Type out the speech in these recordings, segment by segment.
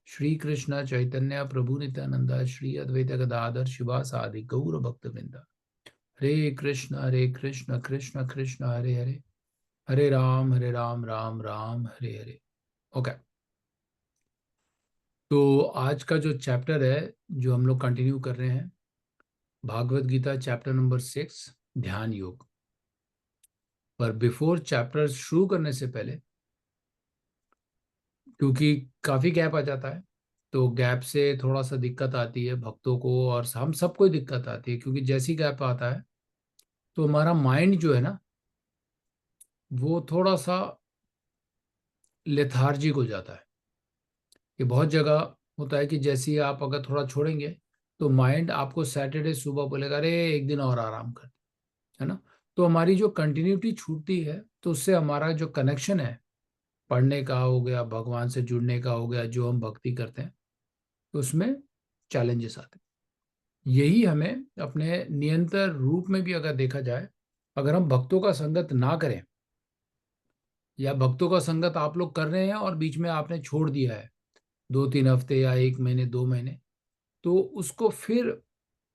श्री कृष्ण चैतन्य प्रभु नित्यानंद श्री अद्वैत गदाधर शिवासादि गौर भक्त वृंद। हरे कृष्ण कृष्ण कृष्ण हरे हरे, हरे राम राम राम हरे हरे। ओके, तो आज का जो चैप्टर है जो हम लोग कंटिन्यू कर रहे हैं, भागवत गीता चैप्टर नंबर 6 ध्यान योग। पर बिफोर चैप्टर शुरू करने से पहले, क्योंकि काफी गैप आ जाता है, तो गैप से थोड़ा सा दिक्कत आती है भक्तों को और हम सबको ही दिक्कत आती है, क्योंकि जैसी गैप आता है तो हमारा माइंड जो है ना, वो थोड़ा सा लेथार्जिक हो जाता है। ये बहुत जगह होता है कि जैसे ही आप अगर थोड़ा छोड़ेंगे तो माइंड आपको सैटरडे सुबह बोलेगा अरे एक दिन और आराम कर, है ना। तो हमारी जो कंटिन्यूटी छूटती है तो उससे हमारा जो कनेक्शन है, पढ़ने का हो गया, भगवान से जुड़ने का हो गया, जो हम भक्ति करते हैं, तो उसमें चैलेंजेस आते हैं। यही हमें अपने निरंतर रूप में भी अगर देखा जाए, अगर हम भक्तों का संगत ना करें, या भक्तों का संगत आप लोग कर रहे हैं और बीच में आपने छोड़ दिया है 2-3 हफ्ते या 1 महीने 2 महीने, तो उसको फिर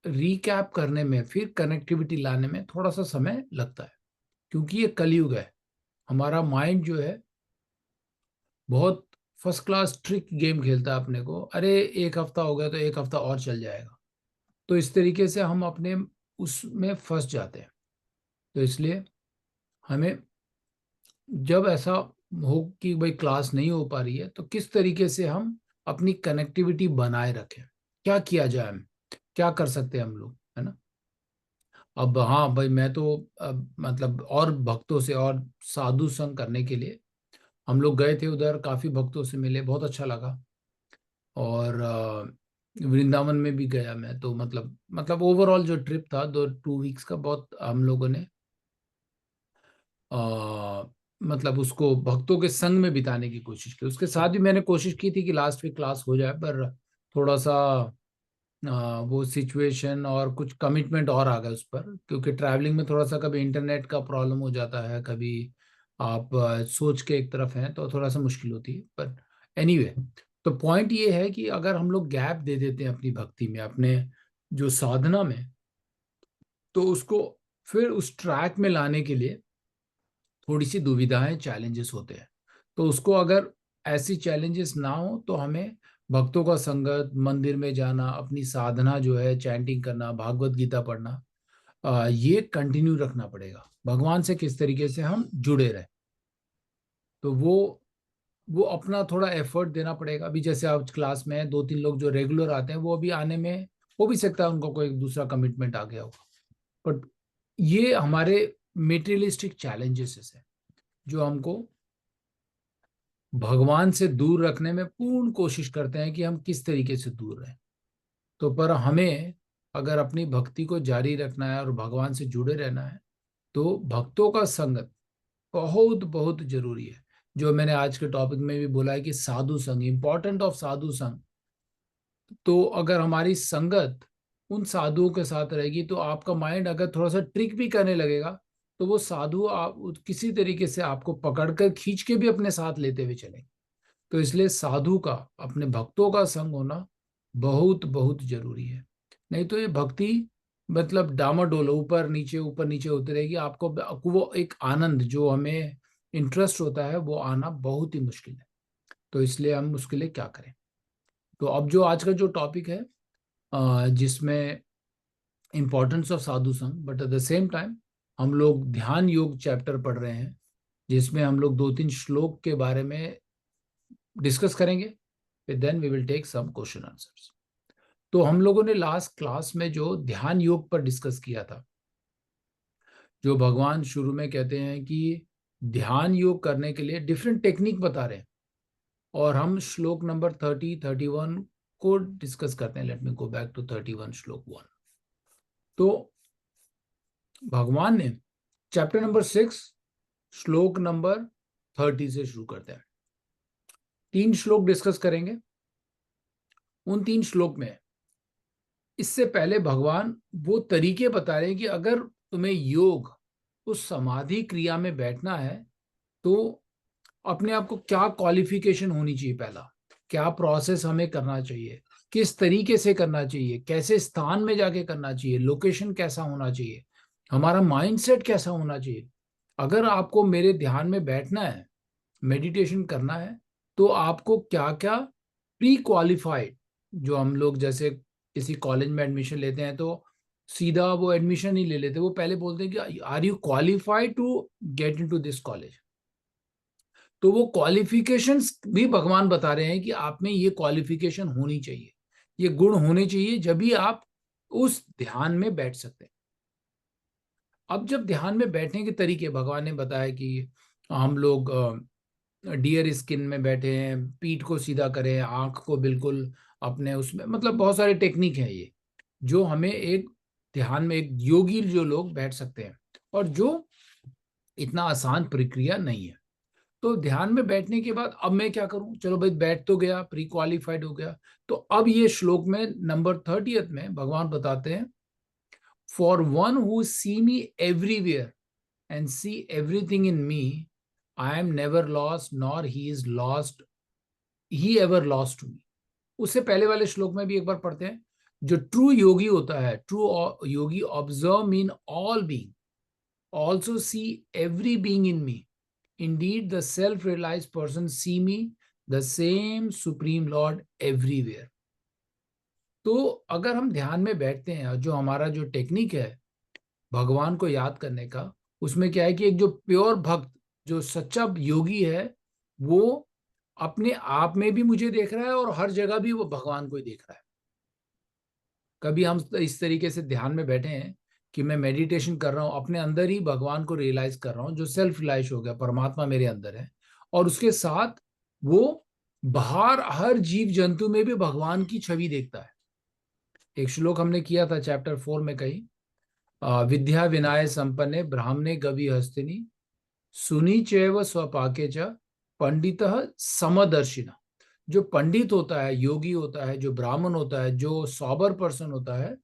रिकैप करने में, फिर कनेक्टिविटी लाने में थोड़ा सा समय लगता है, क्योंकि ये कलयुग है। हमारा माइंड जो है बहुत फर्स्ट क्लास ट्रिक गेम खेलता है अपने को, अरे एक हफ्ता हो गया तो एक हफ्ता और चल जाएगा। तो इस तरीके से हम अपने उसमें फंस जाते हैं। तो इसलिए हमें जब ऐसा हो कि भाई क्लास नहीं हो पा रही है, तो किस तरीके से हम अपनी कनेक्टिविटी बनाए रखें, क्या किया जाए, हम क्या कर सकते हैं हम लोग, है ना। अब हाँ भाई, मैं तो मतलब और भक्तों से और साधु संग करने के लिए हम लोग गए थे उधर, काफी भक्तों से मिले, बहुत अच्छा लगा। और वृंदावन में भी गया मैं, तो मतलब ओवरऑल जो ट्रिप था 2-2 वीक्स का, बहुत हम लोगों ने आ, मतलब उसको भक्तों के संग में बिताने की कोशिश की। उसके साथ भी मैंने कोशिश की थी कि लास्ट वीक क्लास हो जाए, पर थोड़ा सा वो सिचुएशन और कुछ कमिटमेंट और आ गए उस पर, क्योंकि ट्रैवलिंग में थोड़ा सा कभी इंटरनेट का प्रॉब्लम हो जाता है, कभी आप सोच के एक तरफ हैं तो थोड़ा सा मुश्किल होती है। पर एनीवे, तो पॉइंट ये है कि अगर हम लोग गैप दे देते हैं अपनी भक्ति में, अपने जो साधना में, तो उसको फिर उस ट्रैक में लाने के लिए थोड़ी सी दुविधाएं, चैलेंजेस होते हैं। तो उसको अगर ऐसी चैलेंजेस ना हो तो हमें भक्तों का संगत, मंदिर में जाना, अपनी साधना जो है चैंटिंग करना, भागवत गीता पढ़ना, ये कंटिन्यू रखना पड़ेगा। भगवान से किस तरीके से हम जुड़े रहे, तो वो अपना थोड़ा एफर्ट देना पड़ेगा। अभी जैसे आप क्लास में 2-3 लोग जो रेगुलर आते हैं, वो अभी आने में हो भी सकता है उनको कोई दूसरा कमिटमेंट आ गया होगा। बट ये हमारे मेटेरियलिस्टिक चैलेंजेस है जो हमको भगवान से दूर रखने में पूर्ण कोशिश करते हैं कि हम किस तरीके से दूर रहें। तो पर हमें अगर अपनी भक्ति को जारी रखना है और भगवान से जुड़े रहना है, तो भक्तों का संगत बहुत बहुत जरूरी है। जो मैंने आज के टॉपिक में भी बोला है कि साधु संग, इंपॉर्टेंट ऑफ साधु संग। तो अगर हमारी संगत उन साधुओं के साथ रहेगी, तो आपका माइंड अगर थोड़ा सा ट्रिक भी करने लगेगा, तो वो साधु आप किसी तरीके से आपको पकड़कर खींच के भी अपने साथ लेते हुए चलेंगे। तो इसलिए साधु का, अपने भक्तों का संग होना बहुत बहुत जरूरी है। नहीं तो ये भक्ति मतलब डामाडोल, ऊपर नीचे होती रहेगी। आपको वो एक आनंद जो हमें इंटरेस्ट होता है, वो आना बहुत ही मुश्किल है। तो इसलिए हम उसके लिए क्या करें। तो अब जो आज का जो टॉपिक है, जिसमें इंपॉर्टेंस ऑफ साधु संग, but at the same time हम लोग ध्यान योग चैप्टर पढ़ रहे हैं, जिसमें हम लोग 2-3 श्लोक के बारे में डिस्कस करेंगे, फिर then we will take some question answers. तो हम लोगों ने लास्ट क्लास में जो ध्यान योग पर डिस्कस किया था, जो भगवान शुरू में कहते हैं कि ध्यान योग करने के लिए डिफरेंट टेक्निक बता रहे हैं, और हम श्लोक नंबर 30-31 को डिस्कस करते हैं। Let me go back to 31 shloka 1। तो भगवान ने चैप्टर नंबर 6 श्लोक नंबर 30 से शुरू करते हैं। 3 श्लोक डिस्कस करेंगे। उन 3 श्लोक में इससे पहले भगवान वो तरीके बता रहे हैं कि अगर तुम्हें योग, उस समाधि क्रिया में बैठना है, तो अपने आप को क्या क्वालिफिकेशन होनी चाहिए। पहला, क्या प्रोसेस हमें करना चाहिए, किस तरीके से करना चाहिए, कैसे स्थान में जाके करना चाहिए, लोकेशन कैसा होना चाहिए, हमारा माइंडसेट कैसा होना चाहिए। अगर आपको मेरे ध्यान में बैठना है, मेडिटेशन करना है, तो आपको क्या क्या प्री क्वालिफाइड, जो हम लोग जैसे किसी कॉलेज में एडमिशन लेते हैं तो सीधा वो एडमिशन नहीं ले लेते, वो पहले बोलते हैं कि are you qualified to get into this college. तो वो क्वालिफिकेशंस भी भगवान बता रहे हैं कि आप में ये क्वालिफिकेशन होनी चाहिए, ये गुण होने चाहिए, जब भी आप उस ध्यान में बैठ सकते हैं। अब जब ध्यान में बैठने के तरीके भगवान ने बताया कि हम लोग डियर स्किन में बैठे हैं, पीठ को सीधा करें, आंख को बिल्कुल अपने उसमें, मतलब बहुत सारे टेक्निक है ये, जो हमें एक ध्यान में एक योगी जो लोग बैठ सकते हैं, और जो इतना आसान प्रक्रिया नहीं है। तो ध्यान में बैठने के बाद अब मैं क्या करूं, चलो भाई बैठ तो गया, प्री क्वालिफाइड हो गया। तो अब ये श्लोक में नंबर 30 में भगवान बताते हैं, for one who see me everywhere and see everything in me, I am never lost nor he is lost, he ever lost to me. उससे पहले वाले श्लोक में भी एक बार पढ़ते हैं, जो ट्रू योगी होता है, true Yogi observe mean all being, also see every being in me, indeed the self-realized person see me, the same supreme lord everywhere। तो अगर हम ध्यान में बैठते हैं, जो हमारा जो टेक्निक है भगवान को याद करने का, उसमें क्या है कि एक जो प्योर भक्त, जो सच्चा योगी है, वो अपने आप में भी मुझे देख रहा है और हर जगह भी वो भगवान को ही देख रहा है। कभी हम इस तरीके से ध्यान में बैठे हैं कि मैं मेडिटेशन कर रहा हूं, अपने अंदर ही भगवान को रियलाइज कर रहा हूं, जो सेल्फ रियलाइज हो गया, परमात्मा मेरे अंदर है, और उसके साथ वो बाहर हर जीव जंतु में भी भगवान की छवि देखता है। एक श्लोक हमने किया था चैप्टर 4 में, कही विद्या विनाय संपन्ने ब्राह्मणे गवि हस्तिनी सुनी चैव स्वपाके च पंडित समदर्शिना। जो पंडित होता है, योगी होता है, जो ब्राह्मण होता है, जो सॉबर पर्सन होता है,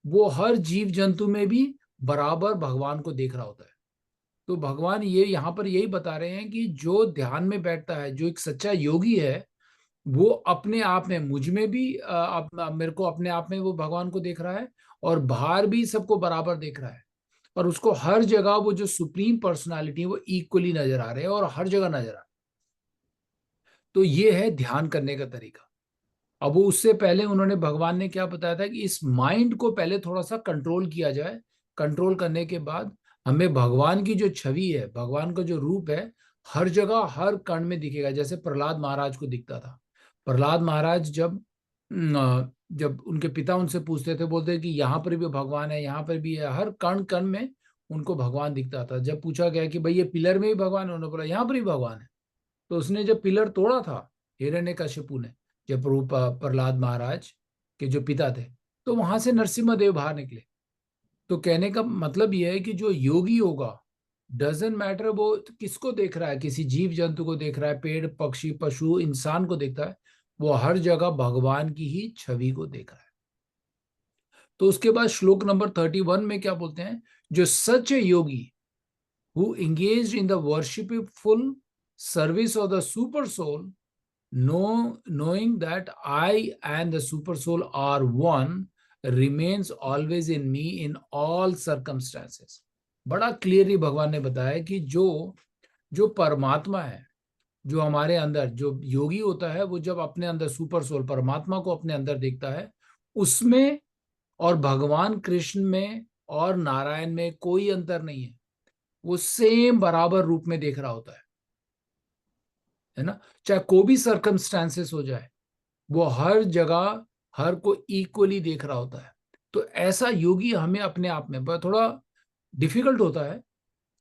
वो हर जीव जंतु में भी बराबर भगवान को देख रहा होता है। तो भगवान ये यहाँ पर यही बता रहे हैं कि जो ध्यान में बैठता है, जो एक सच्चा योगी है, वो अपने आप में, मुझ में भी मेरे को अपने आप में वो भगवान को देख रहा है, और बाहर भी सबको बराबर देख रहा है, और उसको हर जगह वो जो सुप्रीम पर्सनालिटी है वो इक्वली नजर आ रहे हैं, और हर जगह नजर आ रहे हैं। तो ये है ध्यान करने का तरीका। अब वो उससे पहले उन्होंने, भगवान ने क्या बताया था कि इस माइंड को पहले थोड़ा सा कंट्रोल किया जाए, कंट्रोल करने के बाद हमें भगवान की जो छवि है, भगवान का जो रूप है, हर जगह हर कण में दिखेगा। जैसे प्रहलाद महाराज को दिखता था। प्रहलाद महाराज जब उनके पिता उनसे पूछते थे, बोलते कि यहाँ पर भी भगवान है, यहाँ पर भी है, हर कण कण में उनको भगवान दिखता था। जब पूछा गया कि भाई ये पिलर में भी भगवान है, उन्होंने बोला यहाँ पर भी भगवान है। तो उसने जब पिलर तोड़ा था, हिरण्यकशिपु ने, जब प्रहलाद महाराज के जो पिता थे, तो वहां से नरसिम्हा देव बाहर निकले। तो कहने का मतलब यह है कि जो योगी होगा, डजेंट मैटर वो किसको देख रहा है, किसी जीव जंतु को देख रहा है, पेड़ पक्षी पशु इंसान को देखता है, वो हर जगह भगवान की ही छवि को देख रहा है। तो उसके बाद श्लोक नंबर 31 में क्या बोलते हैं, जो सच योगी who engaged in the worshipful service of the super soul, knowing that I and the super soul are one, remains always in me in all circumstances। बड़ा क्लियरली भगवान ने बताया कि जो जो परमात्मा है, जो हमारे अंदर जो योगी होता है, वो जब अपने अंदर सुपर सोल परमात्मा को अपने अंदर देखता है, उसमें और भगवान कृष्ण में और नारायण में कोई अंतर नहीं है। वो सेम बराबर रूप में देख रहा होता है ना। चाहे कोई भी सर्कमस्टांसेस हो जाए, वो हर जगह हर को इक्वली देख रहा होता है। तो ऐसा योगी हमें अपने आप में, पर थोड़ा डिफिकल्ट होता है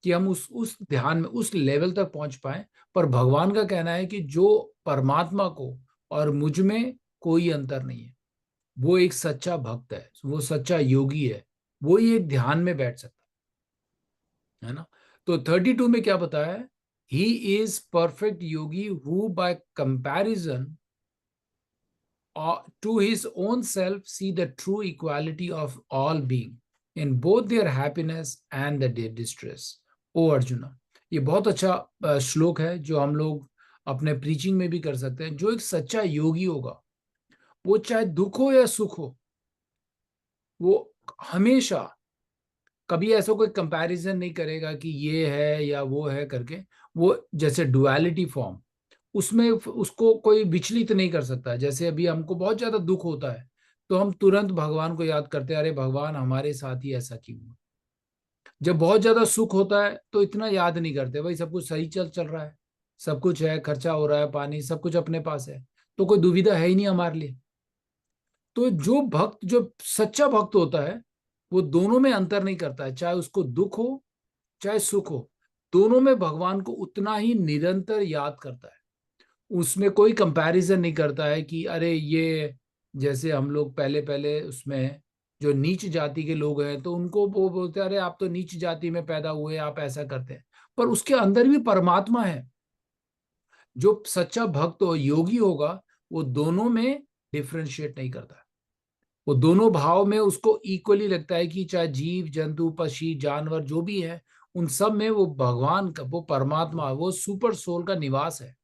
कि हम उस ध्यान में उस लेवल तक पहुंच पाए। पर भगवान का कहना है कि जो परमात्मा को और मुझ में कोई अंतर नहीं है, वो एक सच्चा भक्त है, वो सच्चा योगी है, वो ही एक ध्यान में बैठ सकता है ना। तो 32 में क्या बताया है, he is perfect Yogi who bye comparison to his own self see the true equality of all being in both their happiness and their distress। ओ अर्जुना, ये बहुत अच्छा श्लोक है, जो हम लोग अपने प्रीचिंग में भी कर सकते हैं। जो एक सच्चा योगी होगा, वो चाहे दुख हो या सुख हो, वो हमेशा कभी ऐसा कोई कंपैरिजन नहीं करेगा कि ये है या वो है करके। वो जैसे डुअलिटी फॉर्म, उसमें उसको कोई विचलित नहीं कर सकता। जैसे अभी हमको बहुत ज्यादा दुख होता है, तो हम तुरंत भगवान को याद करते हैं, अरे भगवान हमारे साथ ही ऐसा क्यों हुआ। जब बहुत ज्यादा सुख होता है तो इतना याद नहीं करते, भाई सब कुछ सही चल चल रहा है, सब कुछ है, खर्चा हो रहा है, पानी सब कुछ अपने पास है, तो कोई दुविधा है ही नहीं हमारे लिए। तो जो भक्त, जो सच्चा भक्त होता है, वो दोनों में अंतर नहीं करता है, चाहे उसको दुख हो चाहे सुख हो, दोनों में भगवान को उतना ही निरंतर याद करता है। उसमें कोई कंपैरिजन नहीं करता है कि अरे ये, जैसे हम लोग पहले पहले उसमें जो नीच जाति के लोग हैं तो उनको वो बोलते हैं अरे आप तो नीच जाति में पैदा हुए, आप ऐसा करते हैं। पर उसके अंदर भी परमात्मा है। जो सच्चा भक्त और योगी होगा, वो दोनों में डिफ्रेंशिएट नहीं करता। वो दोनों भाव में उसको इक्वली लगता है कि चाहे जीव जंतु पक्षी जानवर जो भी है, उन सब में वो भगवान का, वो परमात्मा, वो सुपर सोल का निवास है।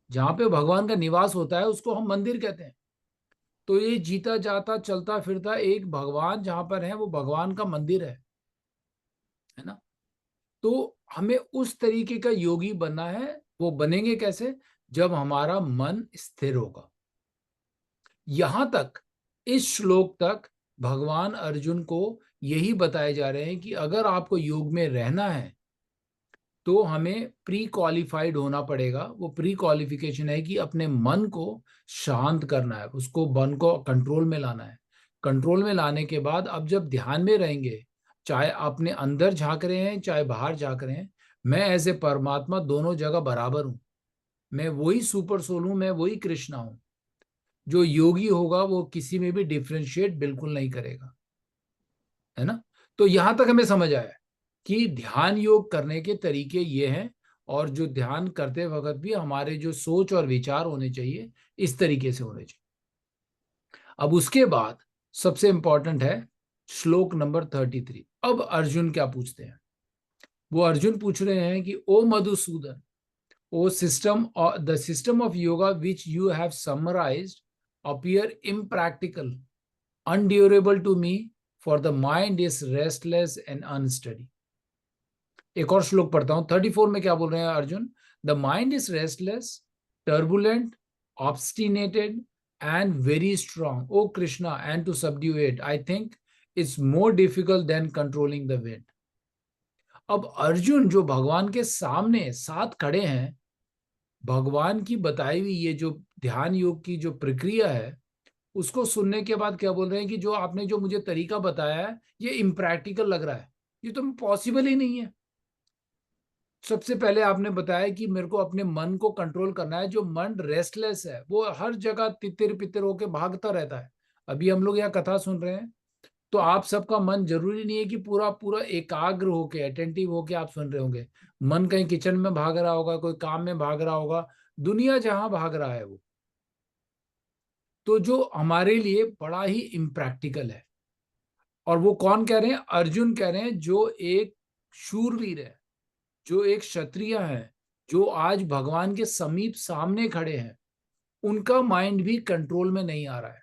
जहां पे भगवान का निवास होता है उसको हम मंदिर कहते हैं। तो ये जीता जाता चलता फिरता एक भगवान जहां पर है, वो भगवान का मंदिर है ना। तो हमें उस तरीके का योगी बनना है। वो बनेंगे कैसे? जब हमारा मन स्थिर होगा। यहां तक, इस श्लोक तक भगवान अर्जुन को यही बताए जा रहे हैं कि अगर आपको योग में रहना है तो हमें प्री क्वालिफाइड होना पड़ेगा। वो प्री क्वालिफिकेशन है कि अपने मन को शांत करना है, उसको मन को कंट्रोल में लाना है। कंट्रोल में लाने के बाद अब जब ध्यान में रहेंगे, चाहे अपने अंदर झांक रहे हैं चाहे बाहर झांक रहे हैं, मैं एज ए परमात्मा दोनों जगह बराबर हूं। मैं वही सुपर सोल हूं, मैं वही कृष्णा हूं। जो योगी होगा वो किसी में भी डिफ्रेंशिएट बिल्कुल नहीं करेगा, है ना। तो यहां तक हमें समझ आया कि ध्यान योग करने के तरीके ये हैं, और जो ध्यान करते वक्त भी हमारे जो सोच और विचार होने चाहिए, इस तरीके से होने चाहिए। अब उसके बाद सबसे इंपॉर्टेंट है श्लोक नंबर 33। अब अर्जुन क्या पूछते हैं? वो अर्जुन पूछ रहे हैं कि O Madhusudan, O system, the system of yoga which you have summarized appear impractical, undurable to me, for the mind is restless and unsteady. एक और श्लोक पढ़ता हूं, 34 में क्या बोल रहे हैं Arjun? The mind is restless, turbulent, obstinated and very strong, O Krishna, and to subdue it I think it's more difficult than controlling the wind. अब अर्जुन जो भगवान के सामने साथ खड़े हैं, भगवान की बताई हुई ये जो ध्यान योग की जो प्रक्रिया है, उसको सुनने के बाद क्या बोल रहे हैं कि जो आपने जो मुझे तरीका बताया है, ये इम्प्रैक्टिकल लग रहा है, ये तो पॉसिबल ही नहीं है। सबसे पहले आपने बताया कि मेरे को अपने मन को कंट्रोल करना है। जो मन रेस्टलेस है, वो हर जगह तितिर पितर होके भागता रहता है। अभी हम लोग यहाँ कथा सुन रहे हैं, तो आप सबका मन जरूरी नहीं है कि पूरा पूरा एकाग्र होके अटेंटिव होके आप सुन रहे होंगे। मन कहीं किचन में भाग रहा होगा, कोई काम में भाग रहा होगा, दुनिया जहां भाग रहा है वो। तो जो हमारे लिए बड़ा ही इम्प्रैक्टिकल है। और वो कौन कह रहे हैं? अर्जुन कह रहे हैं, जो एक शूरवीर है, जो एक क्षत्रिय है, जो आज भगवान के समीप सामने खड़े हैं, उनका माइंड भी कंट्रोल में नहीं आ रहा है।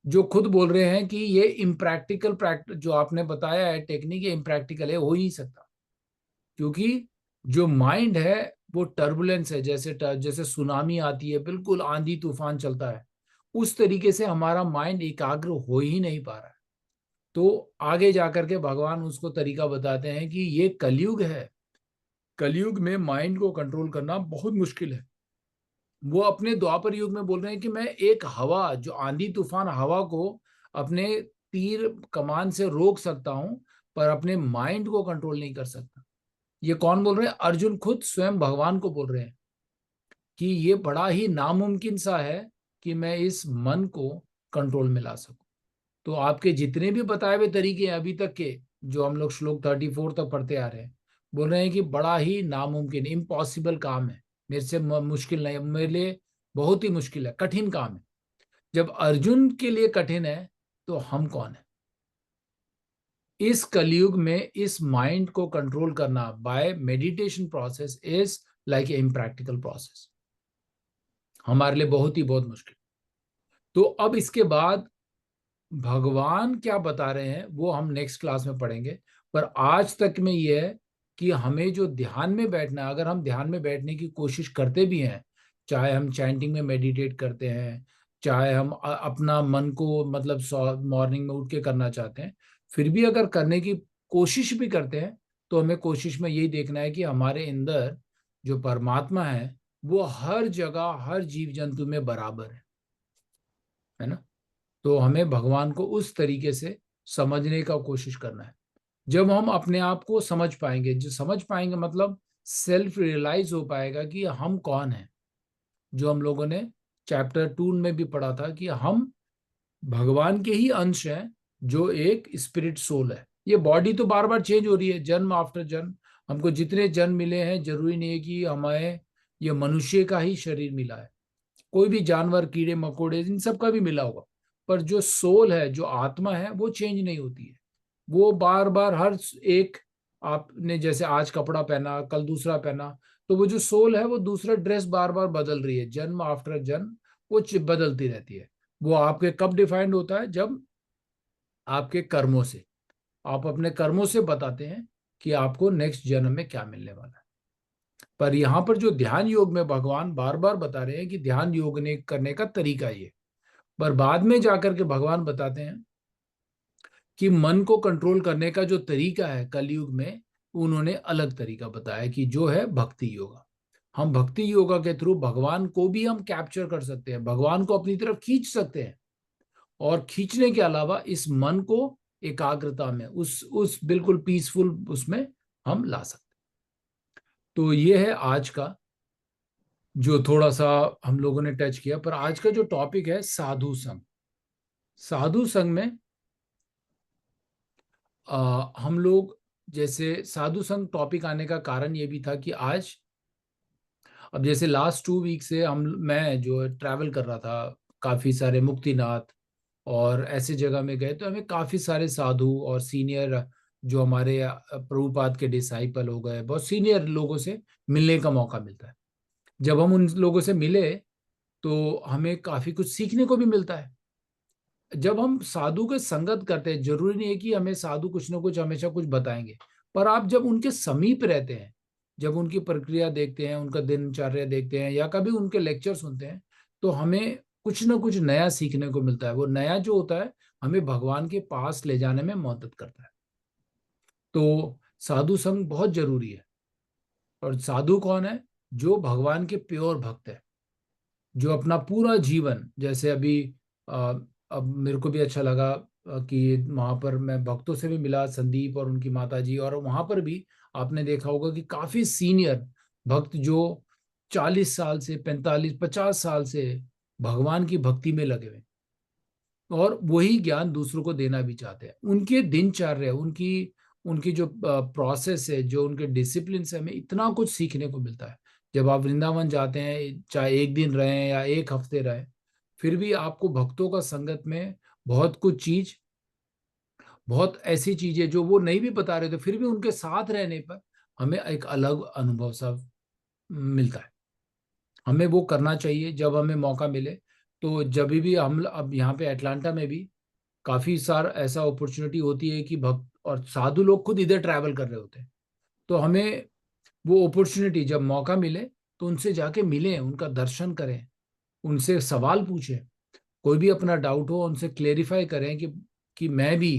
जो खुद बोल रहे हैं कि ये इम्प्रैक्टिकल प्रैक्टिस जो आपने बताया है टेक्निक, ये इम्प्रैक्टिकल है, हो ही नहीं सकता। क्योंकि जो माइंड है वो टर्बुलेंस है, जैसे जैसे सुनामी आती है, बिल्कुल आंधी तूफान चलता है, उस तरीके से हमारा माइंड एकाग्र हो ही नहीं पा रहा है। तो आगे जाकर के भगवान उसको तरीका बताते हैं कि ये कलयुग है, कलयुग में माइंड को कंट्रोल करना बहुत मुश्किल है। वो अपने द्वापर युग में बोल रहे हैं कि मैं एक हवा, जो आंधी तूफान हवा को अपने तीर कमान से रोक सकता हूं, पर अपने माइंड को कंट्रोल नहीं कर सकता। ये कौन बोल रहे हैं? अर्जुन खुद स्वयं भगवान को बोल रहे हैं कि ये बड़ा ही नामुमकिन सा है कि मैं इस मन को कंट्रोल में ला सकूं। तो आपके जितने भी बताए हुए तरीके हैं अभी तक के, जो हम लोग श्लोक 34 तक पढ़ते आ रहे हैं, बोल रहे हैं कि बड़ा ही नामुमकिन, इम्पॉसिबल काम है, मेरे से मुश्किल नहीं, मेरे लिए बहुत ही मुश्किल है, कठिन काम है। जब अर्जुन के लिए कठिन है, तो हम कौन है? इस कलयुग में इस माइंड को कंट्रोल करना by meditation process is like a impractical process, हमारे लिए बहुत ही बहुत मुश्किल। तो अब इसके बाद भगवान क्या बता रहे हैं वो हम नेक्स्ट क्लास में पढ़ेंगे। पर आज तक में ये है कि हमें जो ध्यान में बैठना, अगर हम ध्यान में बैठने की कोशिश करते भी हैं, चाहे हम चैंटिंग में मेडिटेट करते हैं, चाहे हम अपना मन को मतलब मॉर्निंग में उठ के करना चाहते हैं, फिर भी अगर करने की कोशिश भी करते हैं तो हमें कोशिश में यही देखना है कि हमारे अंदर जो परमात्मा है वो हर जगह हर जीव जंतु में बराबर है ना। तो हमें भगवान को उस तरीके से समझने का कोशिश करना है। जब हम अपने आप को समझ पाएंगे, जो समझ पाएंगे मतलब सेल्फ रियलाइज हो पाएगा कि हम कौन हैं, जो हम लोगों ने चैप्टर 2 में भी पढ़ा था कि हम भगवान के ही अंश हैं, जो एक स्पिरिट सोल है। ये बॉडी तो बार बार चेंज हो रही है, जन्म आफ्टर जन्म। हमको जितने जन्म मिले हैं जरूरी नहीं है कि हमें ये मनुष्य का ही शरीर मिला है, कोई भी जानवर, कीड़े मकोड़े, इन सब का भी मिला होगा। पर जो सोल है, जो आत्मा है, वो चेंज नहीं होती है। वो बार बार हर एक, आपने जैसे आज कपड़ा पहना, कल दूसरा पहना, तो वो जो सोल है वो दूसरा ड्रेस बार बार बदल रही है, जन्म आफ्टर जन्म वो बदलती रहती है। वो आपके कब डिफाइंड होता है? जब आपके कर्मों से, आप अपने कर्मों से बताते हैं कि आपको नेक्स्ट जन्म में क्या मिलने वाला है। पर यहाँ पर जो ध्यान योग में भगवान बार बार बता रहे हैं कि ध्यान योग ने करने का तरीका ये, पर बाद में जाकर के भगवान बताते हैं कि मन को कंट्रोल करने का जो तरीका है कलयुग में, उन्होंने अलग तरीका बताया कि जो है भक्ति योगा। हम भक्ति योगा के थ्रू भगवान को भी हम कैप्चर कर सकते हैं, भगवान को अपनी तरफ खींच सकते हैं। और खींचने के अलावा इस मन को एकाग्रता में, उस बिल्कुल पीसफुल उसमें हम ला सकते हैं। तो ये है आज का जो थोड़ा सा हम लोगों ने टच किया। पर आज का जो टॉपिक है साधु संग, साधु संग में हम लोग, जैसे साधु संग टॉपिक आने का कारण ये भी था कि आज, अब जैसे लास्ट 2 वीक से मैं जो ट्रैवल कर रहा था, काफी सारे मुक्तिनाथ और ऐसे जगह में गए, तो हमें काफी सारे साधु और सीनियर जो हमारे प्रभुपाद के डिसाइपल हो गए, बहुत सीनियर लोगों से मिलने का मौका मिलता है। जब हम उन लोगों से मिले तो हमें काफी कुछ सीखने को भी मिलता है। जब हम साधु के संगत करते हैं, जरूरी नहीं है कि हमें साधु कुछ ना कुछ हमेशा कुछ बताएंगे, पर आप जब उनके समीप रहते हैं, जब उनकी प्रक्रिया देखते हैं, उनका दिनचर्या देखते हैं, या कभी उनके लेक्चर सुनते हैं, तो हमें कुछ ना कुछ नया सीखने को मिलता है। वो नया जो होता है हमें भगवान के पास ले जाने में मदद करता है। तो साधु संग बहुत जरूरी है। और साधु कौन है? जो भगवान के प्योर भक्त है, जो अपना पूरा जीवन, जैसे अभी अ, अब मेरे को भी अच्छा लगा कि वहां पर मैं भक्तों से भी मिला, संदीप और उनकी माता जी, और वहां पर भी आपने देखा होगा कि काफी सीनियर भक्त जो 40 साल से 45 50 साल से भगवान की भक्ति में लगे हुए, और वही ज्ञान दूसरों को देना भी चाहते हैं। उनके दिनचर्या, उनकी उनकी जो प्रोसेस है, जो उनके डिसिप्लिन से हमें इतना कुछ सीखने को मिलता है। जब आप वृंदावन जाते हैं, चाहे एक दिन रहें या एक हफ्ते रहें, फिर भी आपको भक्तों का संगत में बहुत कुछ चीज, बहुत ऐसी चीजें जो वो नहीं भी बता रहे थे, फिर भी उनके साथ रहने पर हमें एक अलग अनुभव सा मिलता है। हमें वो करना चाहिए जब हमें मौका मिले। तो जब भी हम, अब यहाँ पे अटलांटा में भी काफी सार ऐसा अपॉर्चुनिटी होती है कि भक्त और साधु लोग खुद इधर ट्रैवल कर रहे होते हैं, तो हमें वो अपॉर्चुनिटी जब मौका मिले तो उनसे जाके मिलें, उनका दर्शन करें, उनसे सवाल पूछें, कोई भी अपना डाउट हो उनसे क्लेरिफाई करें कि मैं भी,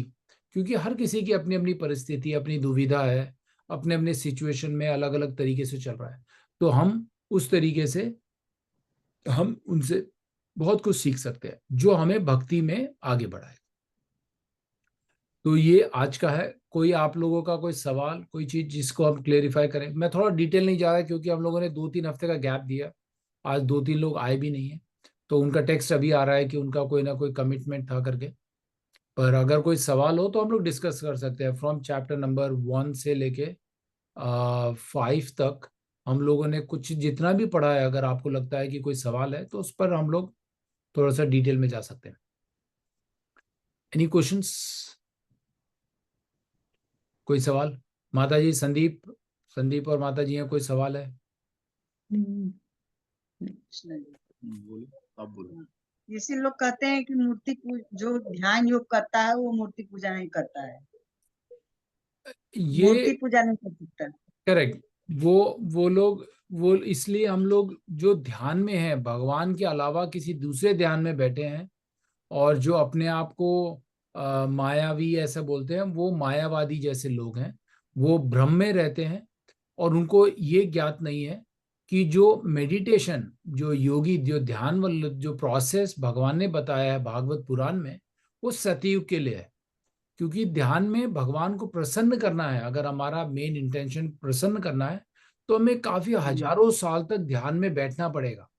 क्योंकि हर किसी की अपनी अपनी परिस्थिति, अपनी दुविधा है, अपने अपने सिचुएशन में अलग अलग तरीके से चल रहा है। तो हम उस तरीके से हम उनसे बहुत कुछ सीख सकते हैं जो हमें भक्ति में आगे बढ़ाए। तो ये आज का है। कोई आप लोगों का कोई सवाल, कोई चीज जिसको हम क्लेरिफाई करें? मैं थोड़ा डिटेल नहीं जा रहा क्योंकि हम लोगों ने 2 3 हफ्ते का गैप दिया, आज 2 3 लोग आए भी नहीं है, तो उनका टेक्स्ट अभी आ रहा है कि उनका कोई ना कोई कमिटमेंट था करके। पर अगर कोई सवाल हो तो हम लोग डिस्कस कर सकते हैं। फ्रॉम चैप्टर नंबर 1 से लेके 5 तक हम लोगों ने कुछ जितना भी पढ़ा है, अगर आपको लगता है कि कोई सवाल है तो उस पर हम लोग थोड़ा सा डिटेल में जा सकते हैं। Any questions? कोई सवाल? माता जी, संदीप, संदीप और माता जी हैं, कोई सवाल है? बोलो, आप बोलो। जैसे लोग कहते हैं कि जो ध्यान योग करता है वो मूर्ति पूजा नहीं करता है, मूर्ति ये पूजा नहीं कर सकता। करेक्ट। वो लोग, वो इसलिए हम लोग जो ध्यान में हैं, भगवान के अलावा किसी दूसरे ध्यान में बैठे हैं, और जो अपने आप को मायावी ऐसा बोलते हैं, वो मायावादी जैसे लोग हैं, वो भ्रम में रहते हैं। और उनको ये ज्ञात नहीं है कि जो मेडिटेशन, जो योगी, जो ध्यान वाला जो प्रोसेस भगवान ने बताया है भागवत पुराण में, वो सतयुग के लिए है। क्योंकि ध्यान में भगवान को प्रसन्न करना है, अगर हमारा मेन इंटेंशन प्रसन्न करना है, तो हमें काफी हजारों साल तक ध्यान में बैठना पड़ेगा।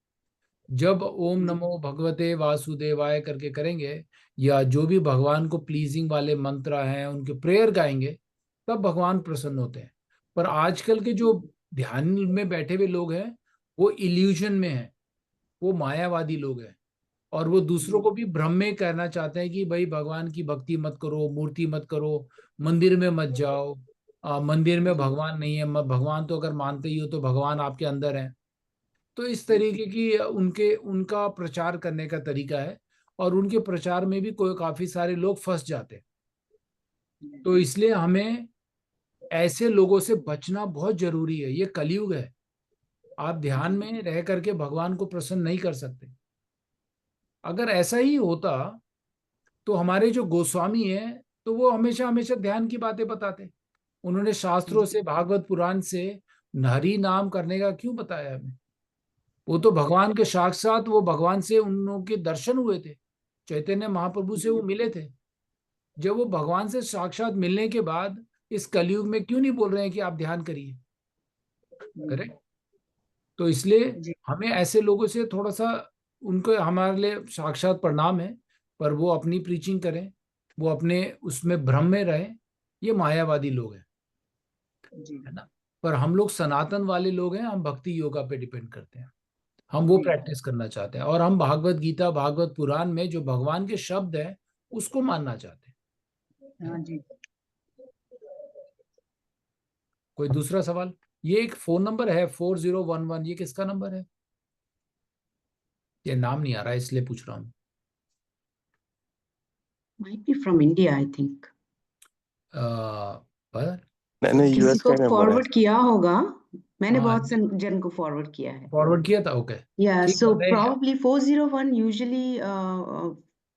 जब ओम नमो भगवते वासुदेवाय करके करेंगे, या जो भी भगवान को प्लीजिंग वाले मंत्र हैं उनके प्रेयर गाएंगे, तब भगवान प्रसन्न होते हैं। पर आजकल के जो ध्यान में बैठे हुए लोग हैं, वो इल्यूजन में हैं, वो मायावादी लोग हैं। और वो दूसरों को भी भ्रम में कहना चाहते हैं कि भाई भगवान की भक्ति मत करो, मूर्ति मत करो, मंदिर में मत जाओ, मंदिर में भगवान नहीं है, भगवान तो अगर मानते ही हो तो भगवान आपके अंदर है। तो इस तरीके की उनके उनका प्रचार करने का तरीका है, और उनके प्रचार में भी कोई काफी सारे लोग फंस जाते हैं। तो इसलिए हमें ऐसे लोगों से बचना बहुत जरूरी है। ये कलयुग है, आप ध्यान में रह करके भगवान को प्रसन्न नहीं कर सकते। अगर ऐसा ही होता तो हमारे जो गोस्वामी हैं, तो वो हमेशा हमेशा ध्यान की बातें बताते। उन्होंने शास्त्रों से, भागवत पुराण से हरि नाम करने का क्यों बताया हमें? वो तो भगवान के साक्षात, वो भगवान से उन लोगों के दर्शन हुए थे, चैतन्य महाप्रभु से वो मिले थे। जब वो भगवान से साक्षात मिलने के बाद इस कलयुग में क्यों नहीं बोल रहे हैं कि आप ध्यान करिए? करेक्ट। तो इसलिए जी हमें ऐसे लोगों से थोड़ा सा, उनको हमारे लिए साक्षात प्रणाम है, पर वो अपनी प्रीचिंग करें, वो अपने उसमें भ्रम में रहे। ये मायावादी लोग हैं, जी है ना। पर हम लोग सनातन वाले लोग हैं, हम भक्ति योगा पे डिपेंड करते हैं, हम वो जी। प्रैक्टिस करना चाहते हैं, और हम भागवत गीता, भागवत पुराण में जो भगवान के शब्द हैं उसको मानना चाहते हैं। हाँ जी। कोई दूसरा सवाल? ये एक फोन नंबर है 4011, ये किसका नंबर है? ये नाम नहीं आ रहा है इसलिए पूछ रहा हूँ। Might be from India, I think. पर मैंने किसी यूएस को का नंबर है। फॉरवर्ड किया होगा, मैंने हाँ, बहुत जन को फॉरवर्ड किया है. फॉरवर्ड किया था, ओके। Yeah, ठीक so है, मैं probably 401 usually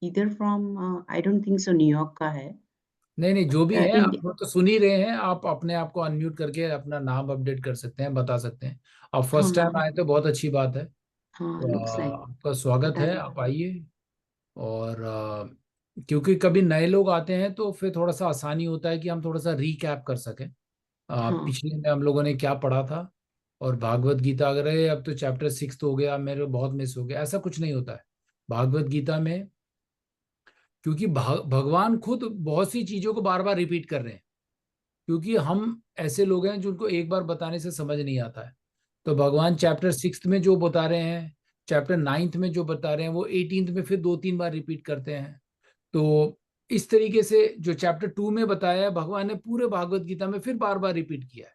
either from I don't think so New York का है. नहीं नहीं, जो भी है आप India. वो तो सुन ही रहे हैं, आप अपने आप को अनम्यूट करके अपना नाम अपडेट कर सकते हैं, बता सकते हैं। आप हाँ फर्स्ट टाइम हाँ आए तो बहुत अच्छी बात है। हाँ, तो looks like आपका स्वागत बता है, देना. आप आइए। और क्योंकि कभी नए लोग आते हैं तो फिर थोड़ा सा आसानी होता है कि हम थोड़ा सा रिकैप कर सकें, हाँ पिछले में हम लोगों ने क्या पढ़ा था। और भागवत गीता अगर है, अब तो चैप्टर 6 हो गया, मेरे बहुत मिस हो गया, ऐसा कुछ नहीं होता है भागवत गीता में। क्योंकि भगवान खुद बहुत सी चीजों को बार बार रिपीट कर रहे हैं, क्योंकि हम ऐसे लोग हैं जिनको एक बार बताने से समझ नहीं आता है। तो भगवान चैप्टर 6 में जो बता रहे हैं, चैप्टर 9 में जो बता रहे हैं, वो 18 में फिर 2-3 बार रिपीट करते हैं। तो इस तरीके से जो चैप्टर 2 में बताया है, भगवान ने पूरे भागवत गीता में फिर बार बार रिपीट किया है।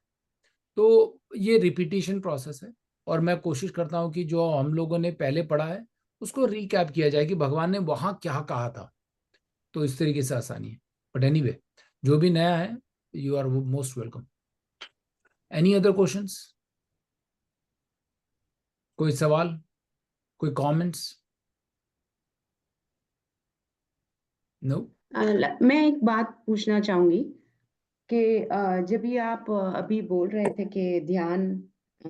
तो ये रिपीटिशन प्रोसेस है, और मैं कोशिश करता हूँ कि जो हम लोगों ने पहले पढ़ा है उसको रिकैप किया जाए कि भगवान ने वहां क्या कहा था। तो इस तरीके से आसानी है। बट एनीवे, जो भी नया है, you are most welcome. Any other questions? कोई सवाल, कोई कमेंट्स? नो। मैं एक बात पूछना चाहूंगी कि जब भी आप अभी बोल रहे थे कि ध्यान अ,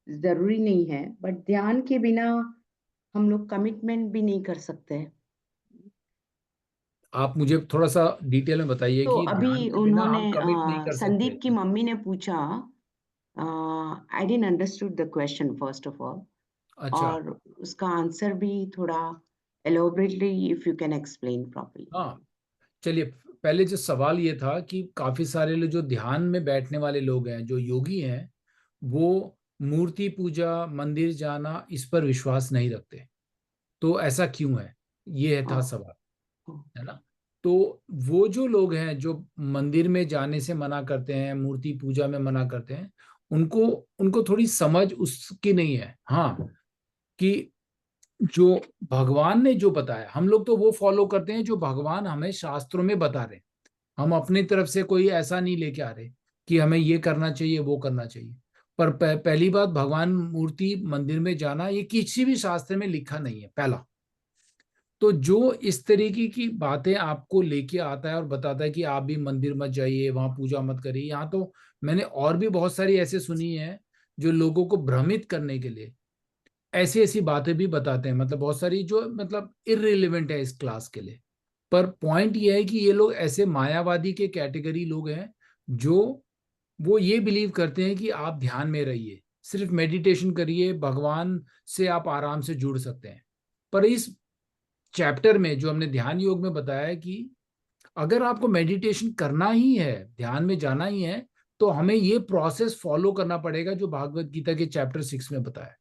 जरूरी नहीं है, बट ध्यान के बिना हम लोग कमिटमेंट भी नहीं कर सकते. आप मुझे थोड़ा सा डिटेल में बताइए तो कि ध्यान अभी के बिना उन्होंने हम कमिट नहीं कर सकते। संदीप की मम्मी ने पूछा, I didn't understood the question first of all, अच्छा। और उसका आंसर भी थोड़ा elaborately if you can explain properly. हाँ, चलिए। पहले जो सवाल ये था कि काफी सारे लोग जो ध्यान में बैठने वाले लोग हैं, जो योगी हैं, वो मूर्ति पूजा, मंदिर जाना, इस पर विश्वास नहीं रखते। तो ऐसा क्यों है? ये था सवाल, है ना। तो वो जो लोग हैं जो मंदिर में जाने से मना करते हैं, मूर्ति पूजा में मना करते हैं, उनको उनको थोड़ी समझ उसकी नहीं है। हाँ, कि जो भगवान ने जो बताया, हम लोग तो वो फॉलो करते हैं जो भगवान हमें शास्त्रों में बता रहे हैं। हम अपनी तरफ से कोई ऐसा नहीं लेके आ रहे कि हमें ये करना चाहिए वो करना चाहिए। पर पहली बात, भगवान मूर्ति मंदिर में जाना ये किसी भी शास्त्र में लिखा नहीं है, पहला। तो जो इस तरीके की बातें आपको लेके आता है और बताता है कि आप भी मंदिर मत जाइए, वहां पूजा मत करिए, यहाँ तो मैंने और भी बहुत सारी ऐसे सुनी है जो लोगों को भ्रमित करने के लिए ऐसी ऐसी बातें भी बताते हैं, मतलब बहुत सारी जो मतलब इररिलेवेंट है इस क्लास के लिए। पर पॉइंट ये है कि ये लोग ऐसे मायावादी के कैटेगरी लोग हैं जो वो ये बिलीव करते हैं कि आप ध्यान में रहिए, सिर्फ मेडिटेशन करिए, भगवान से आप आराम से जुड़ सकते हैं। पर इस चैप्टर में जो हमने ध्यान योग में बताया है कि अगर आपको मेडिटेशन करना ही है, ध्यान में जाना ही है, तो हमें ये प्रोसेस फॉलो करना पड़ेगा जो भागवत गीता के चैप्टर 6 में बताया है।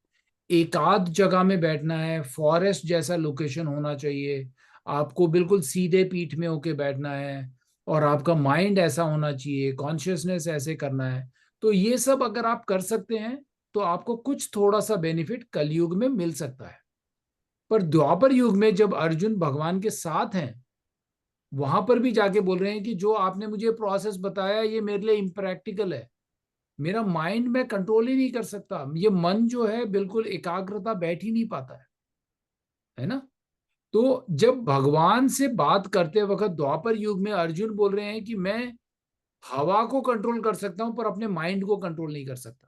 एकांत जगह में बैठना है, फॉरेस्ट जैसा लोकेशन होना चाहिए, आपको बिल्कुल सीधे पीठ में होके बैठना है, और आपका माइंड ऐसा होना चाहिए, कॉन्शियसनेस ऐसे करना है। तो ये सब अगर आप कर सकते हैं तो आपको कुछ थोड़ा सा बेनिफिट कलयुग में मिल सकता है। पर द्वापर युग में जब अर्जुन भगवान के साथ हैं, वहां पर भी जाके बोल रहे हैं कि जो आपने मुझे प्रोसेस बताया ये मेरे लिए इम्प्रैक्टिकल है, मेरा माइंड में कंट्रोल ही नहीं कर सकता, ये मन जो है बिल्कुल एकाग्रता बैठ ही नहीं पाता है ना। तो जब भगवान से बात करते वक्त द्वापर युग में अर्जुन बोल रहे हैं कि मैं हवा को कंट्रोल कर सकता हूं पर अपने माइंड को कंट्रोल नहीं कर सकता।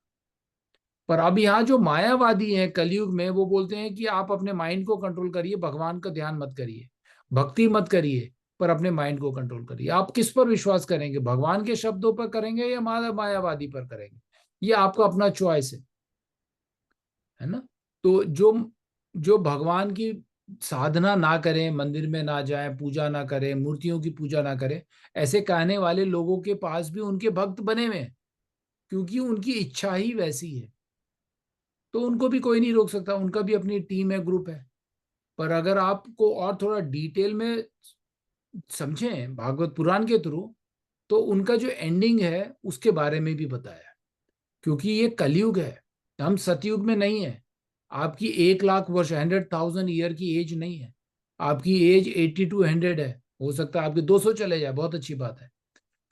पर अब यहाँ जो मायावादी हैं कलयुग में, वो बोलते हैं कि आप अपने माइंड को कंट्रोल करिए, भगवान का ध्यान मत करिए, भक्ति मत करिए, पर अपने माइंड को कंट्रोल करिए। आप किस पर विश्वास करेंगे, भगवान के शब्दों पर करेंगे या मायावादी पर करेंगे, ये आपका अपना चॉइस है ना। तो जो जो भगवान की साधना ना करें, मंदिर में ना जाएं, पूजा ना करें, मूर्तियों की पूजा ना करें, ऐसे कहने वाले लोगों के पास भी उनके भक्त बने हुए हैं, क्योंकि उनकी इच्छा ही वैसी है। तो उनको भी कोई नहीं रोक सकता, उनका भी अपनी टीम है, ग्रुप है। पर अगर आपको और थोड़ा डिटेल में समझें भागवत पुराण के थ्रू, तो उनका जो एंडिंग है उसके बारे में भी बताया है। क्योंकि ये कलयुग है, हम सतयुग में नहीं है। आपकी 1,00,000 वर्ष 100,000 ईयर की एज नहीं है, आपकी एज 80 to 100 है, हो सकता है आपके 200 चले जाए, बहुत अच्छी बात है।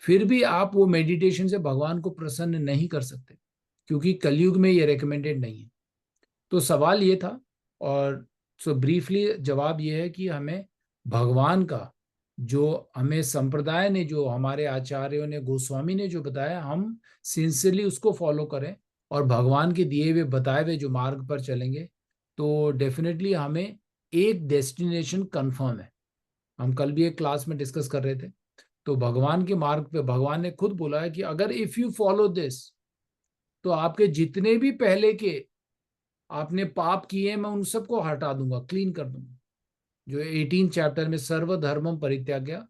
फिर भी आप वो मेडिटेशन से भगवान को प्रसन्न नहीं कर सकते, क्योंकि कलयुग में ये रिकमेंडेड नहीं है। तो सवाल ये था, और सो ब्रीफली जवाब ये है कि हमें भगवान का जो हमें संप्रदाय ने, जो हमारे आचार्यों ने, गोस्वामी ने जो बताया, हम सिंसियरली उसको फॉलो करें और भगवान के दिए हुए बताए हुए जो मार्ग पर चलेंगे, तो डेफिनेटली हमें एक डेस्टिनेशन कंफर्म है। हम कल भी एक क्लास में डिस्कस कर रहे थे, तो भगवान के मार्ग पे भगवान ने खुद बोला है कि अगर इफ यू फॉलो दिस, तो आपके जितने भी पहले के आपने पाप किए मैं उन सबको हटा दूंगा, क्लीन कर दूंगा। जो 18 चैप्टर में सर्वधर्मम परित्याज्य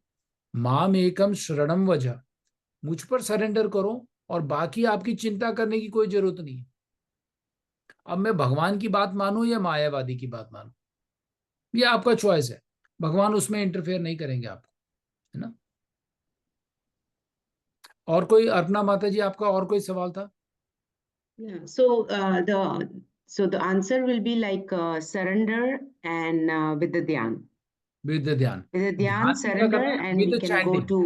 माम एकम शरणम वजह, मुझ पर सरेंडर करो और बाकी आपकी चिंता करने की कोई जरूरत नहीं। अब मैं भगवान की बात मानूं या मायावादी की बात मानूं, ये आपका चॉइस है, भगवान उसमें इंटरफेयर नहीं करेंगे आपको, है ना। और कोई, अर्पणा माता जी आपका और कोई सवाल था? Yeah, so the answer will be like surrender and with the dhyan. With ध्यान, With the dhyan, ध्यान में क्या surrender, करना है, and we with can go chanting, to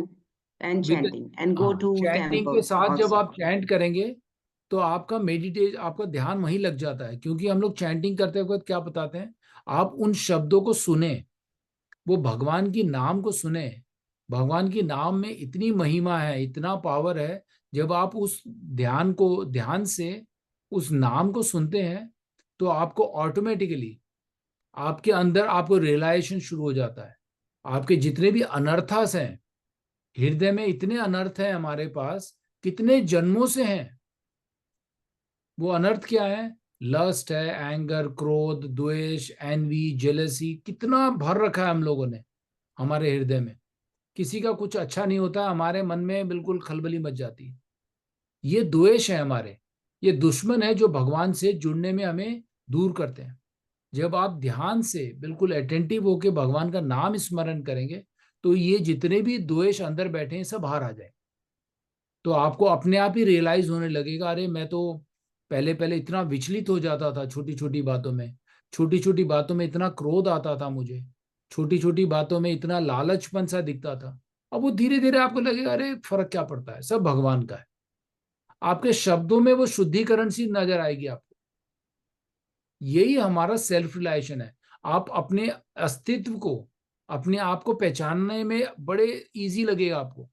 and with, chanting and go हाँ, to चैंटिंग के temples साथ जब also. आप चैंट करेंगे तो आपका मेडिटेट, आपका ध्यान वहीं लग जाता है। क्योंकि हम लोग चैंटिंग करते वक्त क्या बताते हैं, आप उन शब्दों को सुने, वो भगवान की नाम को सुने। भगवान की नाम में इतनी महिमा है, इतना पावर है। जब आप उस ध्यान को, ध्यान से उस नाम को सुनते हैं, तो आपको ऑटोमेटिकली आपके अंदर आपको रियलाइजेशन शुरू हो जाता है। आपके जितने भी अनर्थास हैं, हृदय में इतने अनर्थ हैं हमारे पास, कितने जन्मों से हैं। वो अनर्थ क्या है, लस्ट है, एंगर, क्रोध, द्वेष, एनवी, जेलसी, कितना भर रखा है हम लोगों ने हमारे हृदय में। किसी का कुछ अच्छा नहीं होता, हमारे मन में बिल्कुल खलबली मच जाती है। ये द्वेष है हमारे, ये दुश्मन है जो भगवान से जुड़ने में हमें दूर करते हैं। जब आप ध्यान से बिल्कुल अटेंटिव होकर भगवान का नाम स्मरण करेंगे, तो ये जितने भी द्वेष अंदर बैठे हैं सब बाहर आ जाए। तो आपको अपने आप ही रियलाइज होने लगेगा, अरे मैं तो पहले पहले इतना विचलित हो जाता था छोटी छोटी बातों में, छोटी छोटी बातों में इतना क्रोध आता था मुझे, छोटी छोटी बातों में इतना लालचपन सा दिखता था। अब वो धीरे धीरे आपको लगेगा अरे फर्क क्या पड़ता है, सब भगवान का है। आपके शब्दों में वो शुद्धिकरण सी नजर आएगी आपको। यही हमारा सेल्फ रिलाइजेशन है। आप अपने अस्तित्व को, अपने आप को पहचानने में बड़े इजी लगेगा आपको।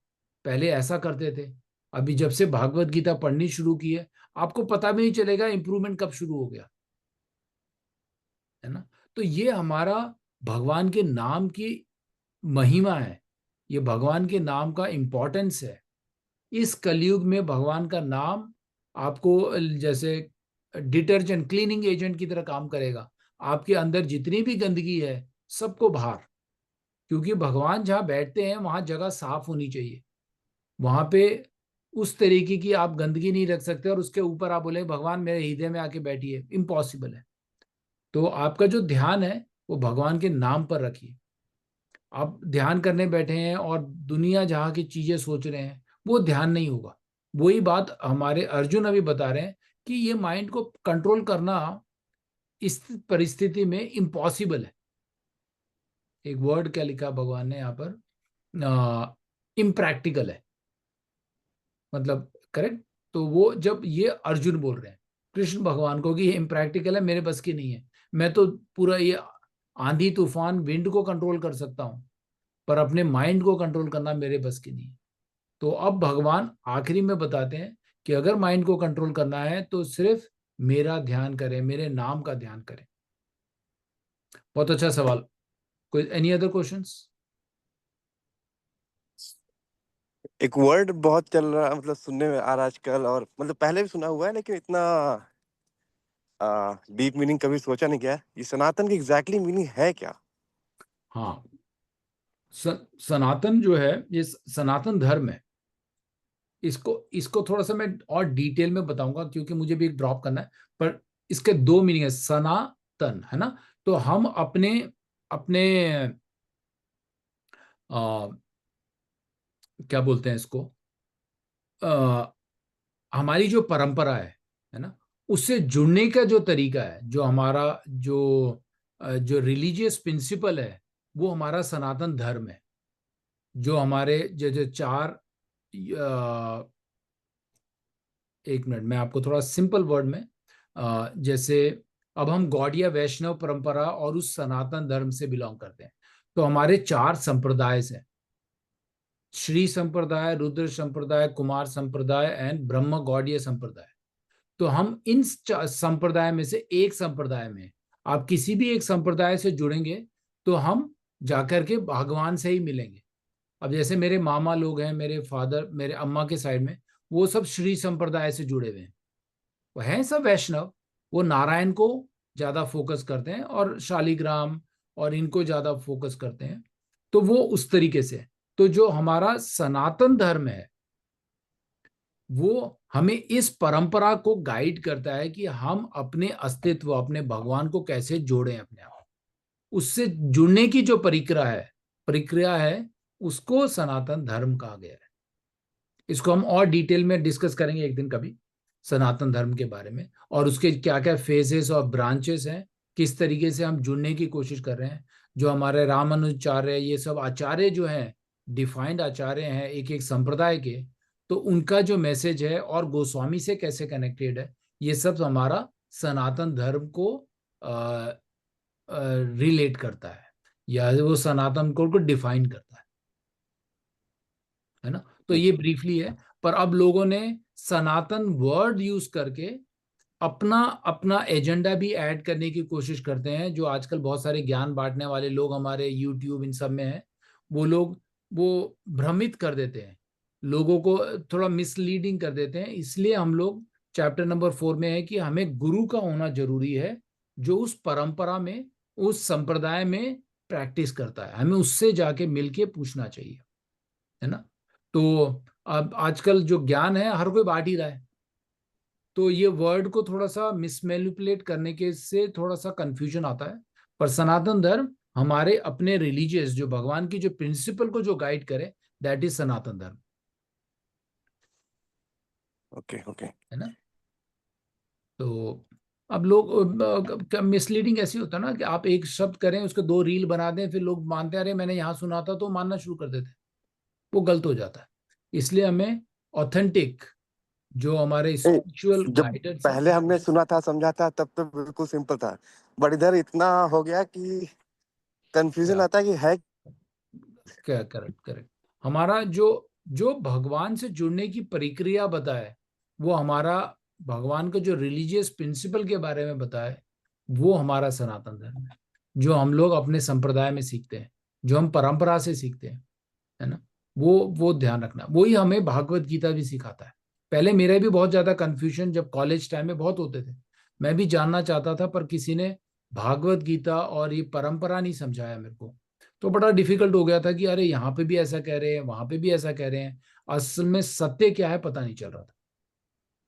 पहले ऐसा करते थे, अभी जब से भागवत गीता पढ़नी शुरू की है आपको पता भी नहीं चलेगा इंप्रूवमेंट कब शुरू हो गया, है ना। तो ये हमारा भगवान के नाम की महिमा है, ये भगवान के नाम का इंपॉर्टेंस है। इस कलयुग में भगवान का नाम आपको जैसे डिटर्जेंट, क्लीनिंग एजेंट की तरह काम करेगा। आपके अंदर जितनी भी गंदगी है सबको बाहर, क्योंकि भगवान जहाँ बैठते हैं वहां जगह साफ होनी चाहिए। वहां पे उस तरीके की आप गंदगी नहीं रख सकते और उसके ऊपर आप बोले भगवान मेरे हृदय में आके बैठिए, इम्पॉसिबल है। तो आपका जो ध्यान है वो भगवान के नाम पर रखिए। आप ध्यान करने बैठे हैं और दुनिया जहाँ की चीजें सोच रहे हैं वो ध्यान नहीं होगा। वही बात हमारे अर्जुन अभी बता रहे हैं कि ये माइंड को कंट्रोल करना इस परिस्थिति में इम्पॉसिबल है। एक वर्ड क्या लिखा भगवान ने यहाँ पर, इम्प्रैक्टिकल है, मतलब करेक्ट। तो वो जब ये अर्जुन बोल रहे हैं कृष्ण भगवान को कि ये इम्प्रैक्टिकल है, मेरे बस की नहीं है, मैं तो पूरा ये आंधी तूफान विंड को कंट्रोल कर सकता हूं, पर अपने माइंड को कंट्रोल करना मेरे बस की नहीं है। तो अब भगवान आखिरी में बताते हैं कि अगर माइंड को कंट्रोल करना है तो सिर्फ मेरा ध्यान करें, मेरे नाम का ध्यान करें। बहुत अच्छा सवाल। कोई एनी अदर क्वेश्चंस? एक वर्ड बहुत चल रहा, मतलब सुनने में आ रहा आजकल, और मतलब पहले भी सुना हुआ है लेकिन इतना डीप मीनिंग कभी सोचा नहीं गया। ये सनातन की एग्जैक्टली मीनिंग है क्या? हाँ, सनातन जो है ये सनातन धर्म है। इसको इसको थोड़ा सा मैं और डिटेल में बताऊंगा क्योंकि मुझे भी एक ड्रॉप करना है। पर इसके दो मीनिंग है, सनातन, है ना। तो हम अपने अपने आ, क्या बोलते हैं इसको, आ, हमारी जो परंपरा है ना, उससे जुड़ने का जो तरीका है, जो हमारा जो रिलीजियस प्रिंसिपल है, वो हमारा सनातन धर्म है। जो हमारे जो जो चार, एक मिनट मैं आपको थोड़ा सिंपल वर्ड में, जैसे अब हम गौड़िया वैष्णव परंपरा और उस सनातन धर्म से बिलोंग करते हैं। तो हमारे चार संप्रदाय हैं, श्री संप्रदाय, रुद्र संप्रदाय, कुमार संप्रदाय एंड ब्रह्म गौड़ीय संप्रदाय। तो हम इन संप्रदाय में से एक संप्रदाय में, आप किसी भी एक संप्रदाय से जुड़ेंगे तो हम जाकर के भगवान से ही मिलेंगे। अब जैसे मेरे मामा लोग हैं, मेरे फादर, मेरे अम्मा के साइड में, वो सब श्री संप्रदाय से जुड़े हुए हैं, वो हैं सब वैष्णव। वो नारायण को ज्यादा फोकस करते हैं और शालिग्राम और इनको ज्यादा फोकस करते हैं। तो वो उस तरीके से। तो जो हमारा सनातन धर्म है वो हमें इस परंपरा को गाइड करता है कि हम अपने अस्तित्व, अपने भगवान को कैसे जोड़ें अपने आप। उससे जुड़ने की जो प्रक्रिया है उसको सनातन धर्म कहा गया है। इसको हम और डिटेल में डिस्कस करेंगे एक दिन कभी, सनातन धर्म के बारे में, और उसके क्या क्या फेजेस और ब्रांचेस हैं, किस तरीके से हम जुड़ने की कोशिश कर रहे हैं। जो हमारे रामानुजाचार्य, ये सब आचार्य जो हैं, डिफाइंड आचार्य हैं एक एक संप्रदाय के, तो उनका जो मैसेज है और गोस्वामी से कैसे कनेक्टेड है, ये सब हमारा सनातन धर्म को रिलेट करता है, या वो सनातन को डिफाइन करता है ना। तो ये ब्रीफली है। पर अब लोगों ने सनातन वर्ड यूज करके अपना अपना एजेंडा भी ऐड करने की कोशिश करते हैं। जो आजकल बहुत सारे ज्ञान बांटने वाले लोग हमारे यूट्यूब इन सब में हैं, वो लोग वो भ्रमित कर देते हैं लोगों को, थोड़ा मिसलीडिंग कर देते हैं। इसलिए हम लोग चैप्टर नंबर 4 में है कि हमें गुरु का होना जरूरी है, जो उस परंपरा में, उस संप्रदाय में प्रैक्टिस करता है। हमें उससे जाके मिलके पूछना चाहिए, है ना। तो अब आजकल जो ज्ञान है हर कोई बांट ही रहा है, तो ये वर्ड को थोड़ा सा मिसमैनिपुलेट करने के से थोड़ा सा कंफ्यूजन आता है। पर सनातन धर्म हमारे अपने रिलीजियस, जो भगवान की जो प्रिंसिपल को जो गाइड करे, दैट इज सनातन धर्म। Okay okay. है ना। तो अब लोग मिसलीडिंग ऐसी होता है ना कि आप एक शब्द करें उसके 2 रील बना दें, फिर लोग मानते हैं अरे मैंने यहाँ सुना था, तो मानना शुरू कर देते हैं। वो गलत हो जाता है। इसलिए हमें ऑथेंटिक जो हमारे नहीं, स्पिरिचुअल जब गाइडेंस है। पहले हमने सुना था समझा था तब तो बिल्कुल सिंपल था, बट इधर इतना हो गया कि कंफ्यूजन क्या आता है कि है। क्या करेक्ट करेक्ट। हमारा जो जो भगवान से जुड़ने की प्रक्रिया बताए, वो हमारा भगवान का जो रिलीजियस प्रिंसिपल के बारे में बताए, वो हमारा सनातन धर्म है, जो हम लोग अपने संप्रदाय में सीखते हैं, जो हम परंपरा से सीखते हैं। है ना। वो ध्यान रखना, वही हमें भागवत गीता भी सिखाता है। पहले मेरे भी बहुत ज्यादा कंफ्यूजन जब कॉलेज टाइम में बहुत होते थे। मैं भी जानना चाहता था, पर किसी ने भागवत गीता और ये परंपरा नहीं समझाया मेरे को। तो बड़ा डिफिकल्ट हो गया था कि अरे यहाँ पे भी ऐसा कह रहे हैं, वहां पे भी ऐसा कह रहे हैं, असल में सत्य क्या है पता नहीं चल रहा था।